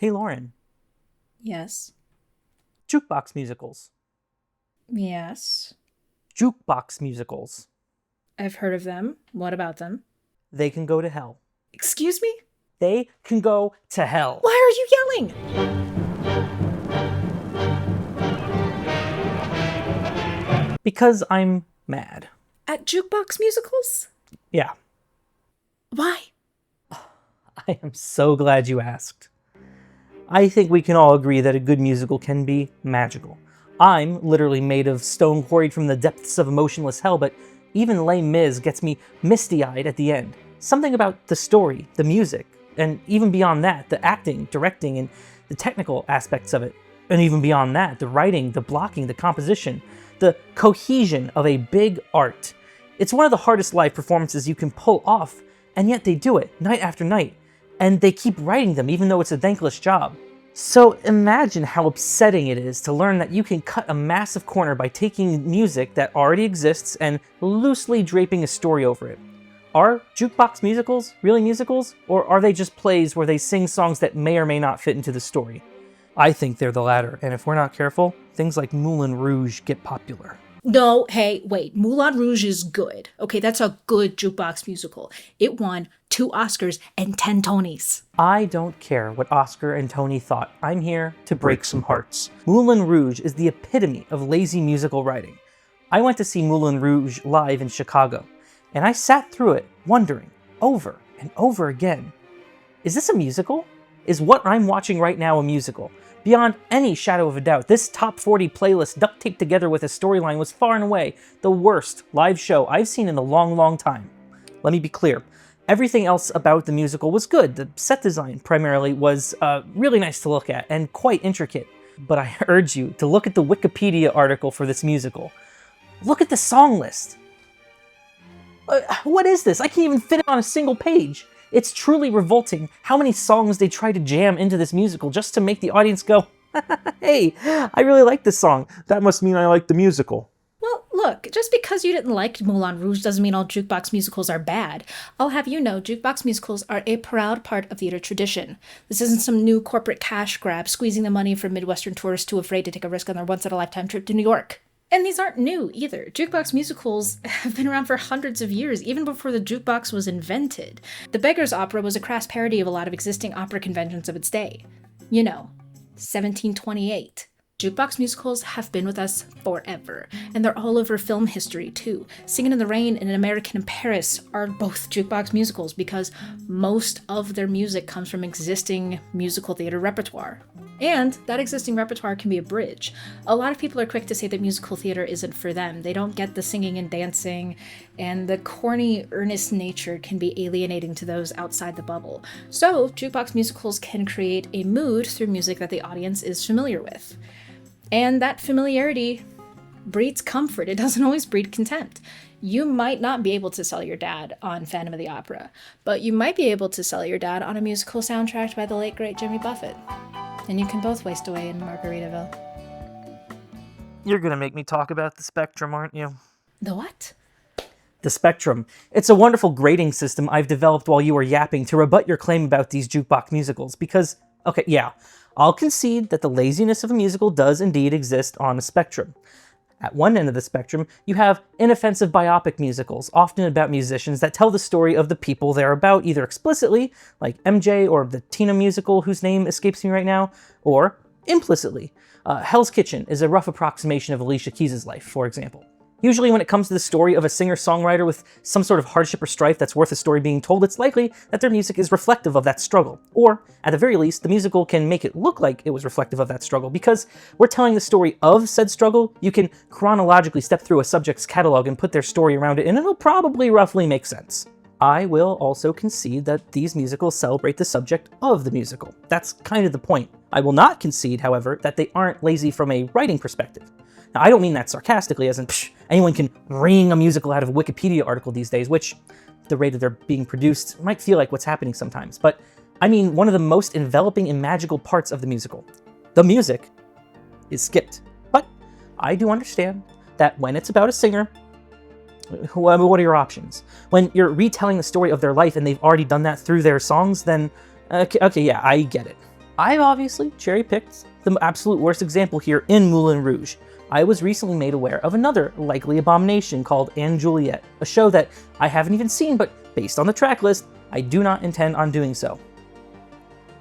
Hey, Lauren. Yes. Jukebox musicals. Yes. Jukebox musicals. I've heard of them. What about them? They can go to hell. Excuse me? They can go to hell. Why are you yelling? Because I'm mad. At jukebox musicals? Yeah, Why? I am so glad you asked. I think we can all agree that a good musical can be magical. I'm literally made of stone quarried from the depths of emotionless hell, but even Les Mis gets me misty-eyed at the end. Something about the story, the music, and even beyond that, the acting, directing, and the technical aspects of it. And even beyond that, the writing, the blocking, the composition, the cohesion of a big art. It's one of the hardest live performances you can pull off, and yet they do it night after night. And they keep writing them even though it's a thankless job. So imagine how upsetting it is to learn that you can cut a massive corner by taking music that already exists and loosely draping a story over it. Are jukebox musicals really musicals, or are they just plays where they sing songs that may or may not fit into the story? I think they're the latter, and if we're not careful, things like Moulin Rouge get popular. No, hey, wait. Moulin Rouge is good. Okay, that's a good jukebox musical. It won 2 Oscars and 10 Tonys. I don't care what Oscar and Tony thought. I'm here to break some hearts. Moulin Rouge is the epitome of lazy musical writing. I went to see Moulin Rouge live in Chicago, and I sat through it wondering, over and over again, is this a musical? Is what I'm watching right now a musical? Beyond any shadow of a doubt, this top 40 playlist duct taped together with a storyline was far and away the worst live show I've seen in a long, long time. Let me be clear. Everything else about the musical was good. The set design, primarily, was really nice to look at and quite intricate. But I urge you to look at the Wikipedia article for this musical. Look at the song list. What is this? I can't even fit it on a single page. It's truly revolting how many songs they try to jam into this musical just to make the audience go, hey, I really like this song. That must mean I like the musical. Well, look, just because you didn't like Moulin Rouge doesn't mean all jukebox musicals are bad. I'll have you know, jukebox musicals are a proud part of theater tradition. This isn't some new corporate cash grab squeezing the money from Midwestern tourists too afraid to take a risk on their once-in-a-lifetime trip to New York. And these aren't new either. Jukebox musicals have been around for hundreds of years, even before the jukebox was invented. The Beggar's Opera was a crass parody of a lot of existing opera conventions of its day. You know, 1728. Jukebox musicals have been with us forever, and they're all over film history too. Singin' in the Rain and An American in Paris are both jukebox musicals because most of their music comes from existing musical theater repertoire. And that existing repertoire can be a bridge. A lot of people are quick to say that musical theater isn't for them. They don't get the singing and dancing, and the corny, earnest nature can be alienating to those outside the bubble. So, jukebox musicals can create a mood through music that the audience is familiar with. And that familiarity breeds comfort. It doesn't always breed contempt. You might not be able to sell your dad on Phantom of the Opera, but you might be able to sell your dad on a musical soundtracked by the late, great Jimmy Buffett. And you can both waste away in Margaritaville. You're gonna make me talk about the Spectrum, aren't you? The what? The Spectrum. It's a wonderful grading system I've developed while you were yapping to rebut your claim about these jukebox musicals, because, okay, yeah, I'll concede that the laziness of a musical does indeed exist on a spectrum. At one end of the spectrum, you have inoffensive biopic musicals, often about musicians that tell the story of the people they're about, either explicitly, like MJ or the Tina musical whose name escapes me right now, or implicitly. Hell's Kitchen is a rough approximation of Alicia Keys' life, for example. Usually when it comes to the story of a singer-songwriter with some sort of hardship or strife that's worth a story being told, it's likely that their music is reflective of that struggle. Or, at the very least, the musical can make it look like it was reflective of that struggle. Because we're telling the story of said struggle, you can chronologically step through a subject's catalog and put their story around it, and it'll probably roughly make sense. I will also concede that these musicals celebrate the subject of the musical. That's kind of the point. I will not concede, however, that they aren't lazy from a writing perspective. Now, I don't mean that sarcastically, as in, anyone can wring a musical out of a Wikipedia article these days, which, at the rate that they're being produced, might feel like what's happening sometimes. But I mean one of the most enveloping and magical parts of the musical. The music is skipped. But I do understand that when it's about a singer, what are your options? When you're retelling the story of their life and they've already done that through their songs, then, okay, yeah, I get it. I've obviously cherry-picked the absolute worst example here in Moulin Rouge. I was recently made aware of another likely abomination called Anne Juliet, a show that I haven't even seen, but based on the track list, I do not intend on doing so.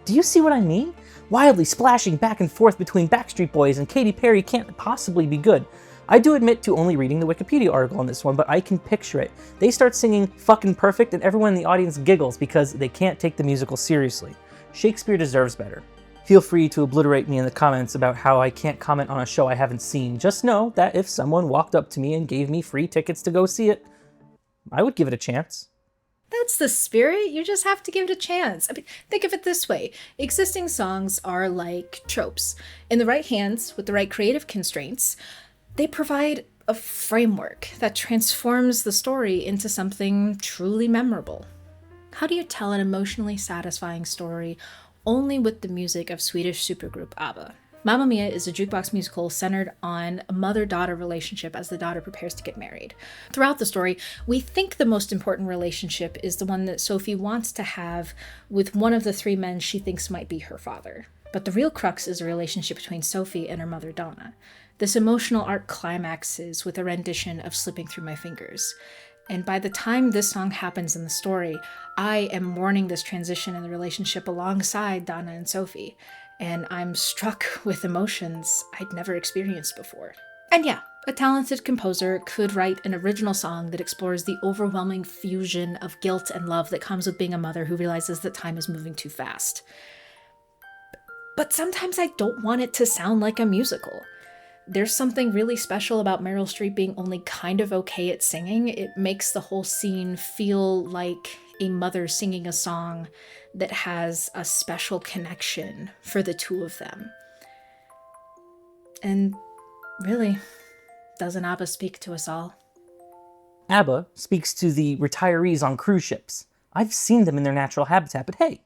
Do you see what I mean? Wildly splashing back and forth between Backstreet Boys and Katy Perry can't possibly be good. I do admit to only reading the Wikipedia article on this one, but I can picture it. They start singing Fucking Perfect and everyone in the audience giggles because they can't take the musical seriously. Shakespeare deserves better. Feel free to obliterate me in the comments about how I can't comment on a show I haven't seen. Just know that if someone walked up to me and gave me free tickets to go see it, I would give it a chance. That's the spirit. You just have to give it a chance. I mean, think of it this way. Existing songs are like tropes. In the right hands, with the right creative constraints, they provide a framework that transforms the story into something truly memorable. How do you tell an emotionally satisfying story only with the music of Swedish supergroup ABBA? Mamma Mia is a jukebox musical centered on a mother-daughter relationship as the daughter prepares to get married. Throughout the story, we think the most important relationship is the one that Sophie wants to have with one of the three men she thinks might be her father. But the real crux is a relationship between Sophie and her mother Donna. This emotional arc climaxes with a rendition of Slipping Through My Fingers. And by the time this song happens in the story, I am mourning this transition in the relationship alongside Donna and Sophie. And I'm struck with emotions I'd never experienced before. And yeah, a talented composer could write an original song that explores the overwhelming fusion of guilt and love that comes with being a mother who realizes that time is moving too fast. But sometimes I don't want it to sound like a musical. There's something really special about Meryl Streep being only kind of okay at singing. It makes the whole scene feel like a mother singing a song that has a special connection for the two of them. And really, doesn't ABBA speak to us all? ABBA speaks to the retirees on cruise ships. I've seen them in their natural habitat, but hey,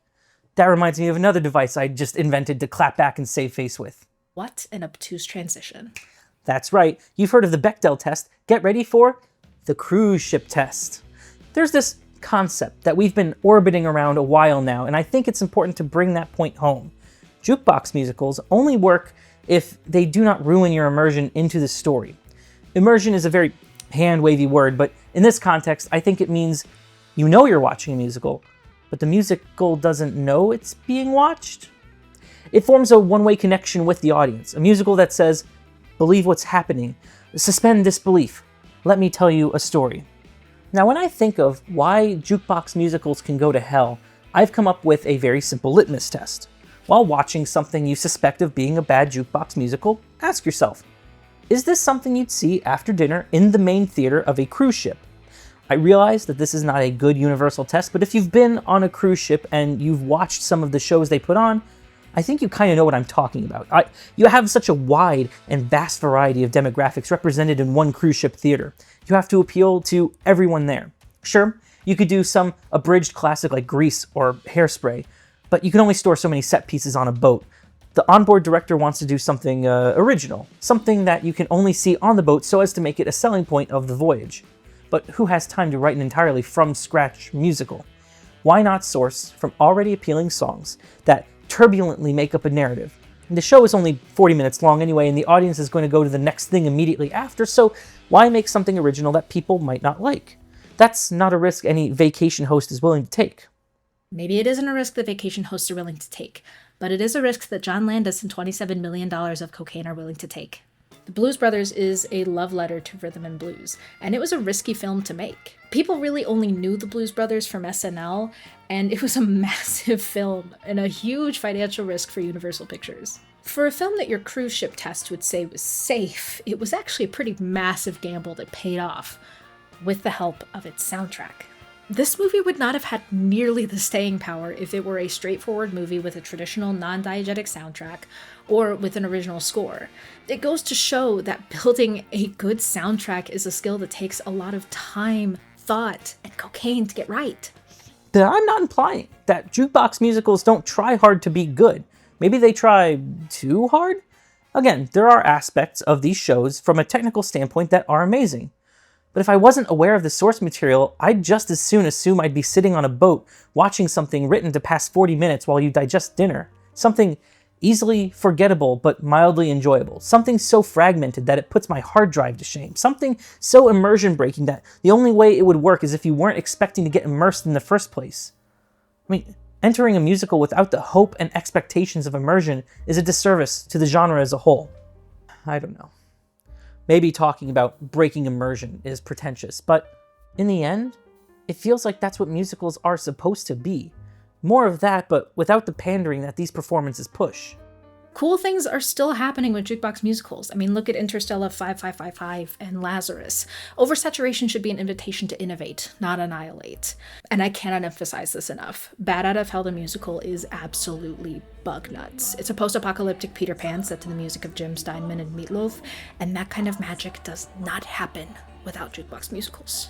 that reminds me of another device I just invented to clap back and save face with. What an obtuse transition. That's right, you've heard of the Bechdel test. Get ready for the cruise ship test. There's this concept that we've been orbiting around a while now, and I think it's important to bring that point home. Jukebox musicals only work if they do not ruin your immersion into the story. Immersion is a very hand-wavy word, but in this context, I think it means you know you're watching a musical, but the musical doesn't know it's being watched. It forms a one-way connection with the audience, a musical that says, believe what's happening, suspend disbelief, let me tell you a story. Now, when I think of why jukebox musicals can go to hell, I've come up with a very simple litmus test. While watching something you suspect of being a bad jukebox musical, ask yourself, is this something you'd see after dinner in the main theater of a cruise ship? I realize that this is not a good universal test, but if you've been on a cruise ship and you've watched some of the shows they put on, I think you kind of know what I'm talking about. You have such a wide and vast variety of demographics represented in one cruise ship theater. You have to appeal to everyone there. Sure, you could do some abridged classic like Grease or Hairspray, but you can only store so many set pieces on a boat. The onboard director wants to do something original, something that you can only see on the boat so as to make it a selling point of the voyage. But who has time to write an entirely from-scratch musical? Why not source from already appealing songs that turbulently make up a narrative? The show is only 40 minutes long anyway, and the audience is going to go to the next thing immediately after, so why make something original that people might not like? That's not a risk any vacation host is willing to take. Maybe it isn't a risk that vacation hosts are willing to take, but it is a risk that John Landis and $27 million of cocaine are willing to take. The Blues Brothers is a love letter to rhythm and blues, and it was a risky film to make. People really only knew the Blues Brothers from SNL, and it was a massive film and a huge financial risk for Universal Pictures. For a film that your cruise ship test would say was safe, it was actually a pretty massive gamble that paid off with the help of its soundtrack. This movie would not have had nearly the staying power if it were a straightforward movie with a traditional non-diegetic soundtrack or with an original score. It goes to show that building a good soundtrack is a skill that takes a lot of time, thought, and cocaine to get right. But I'm not implying that jukebox musicals don't try hard to be good. Maybe they try too hard? Again, there are aspects of these shows from a technical standpoint that are amazing. But if I wasn't aware of the source material, I'd just as soon assume I'd be sitting on a boat watching something written to pass 40 minutes while you digest dinner. Something easily forgettable but mildly enjoyable. Something so fragmented that it puts my hard drive to shame. Something so immersion breaking that the only way it would work is if you weren't expecting to get immersed in the first place. I mean, entering a musical without the hope and expectations of immersion is a disservice to the genre as a whole. I don't know. Maybe talking about breaking immersion is pretentious, but in the end, it feels like that's what musicals are supposed to be. More of that, but without the pandering that these performances push. Cool things are still happening with jukebox musicals. I mean, look at Interstellar 5555 and Lazarus. Oversaturation should be an invitation to innovate, not annihilate. And I cannot emphasize this enough. Bat Out of Hell the musical is absolutely bug nuts. It's a post-apocalyptic Peter Pan set to the music of Jim Steinman and Meatloaf, and that kind of magic does not happen without jukebox musicals.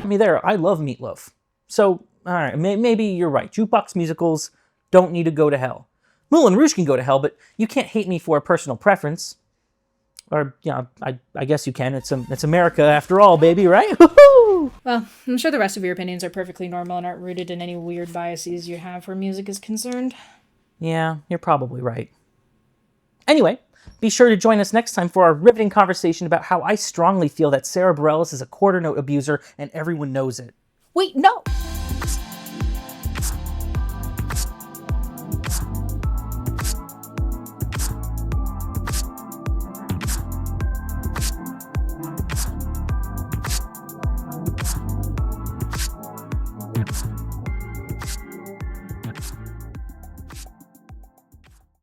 I mean, I love Meatloaf. So, alright, maybe you're right. Jukebox musicals don't need to go to hell. Moulin Rouge can go to hell, but you can't hate me for a personal preference. Or, I guess you can. It's America after all, baby, right? Woo-hoo! Well, I'm sure the rest of your opinions are perfectly normal and aren't rooted in any weird biases you have where music is concerned. Yeah, you're probably right. Anyway, be sure to join us next time for our riveting conversation about how I strongly feel that Sarah Bareilles is a quarter note abuser and everyone knows it. Wait, no!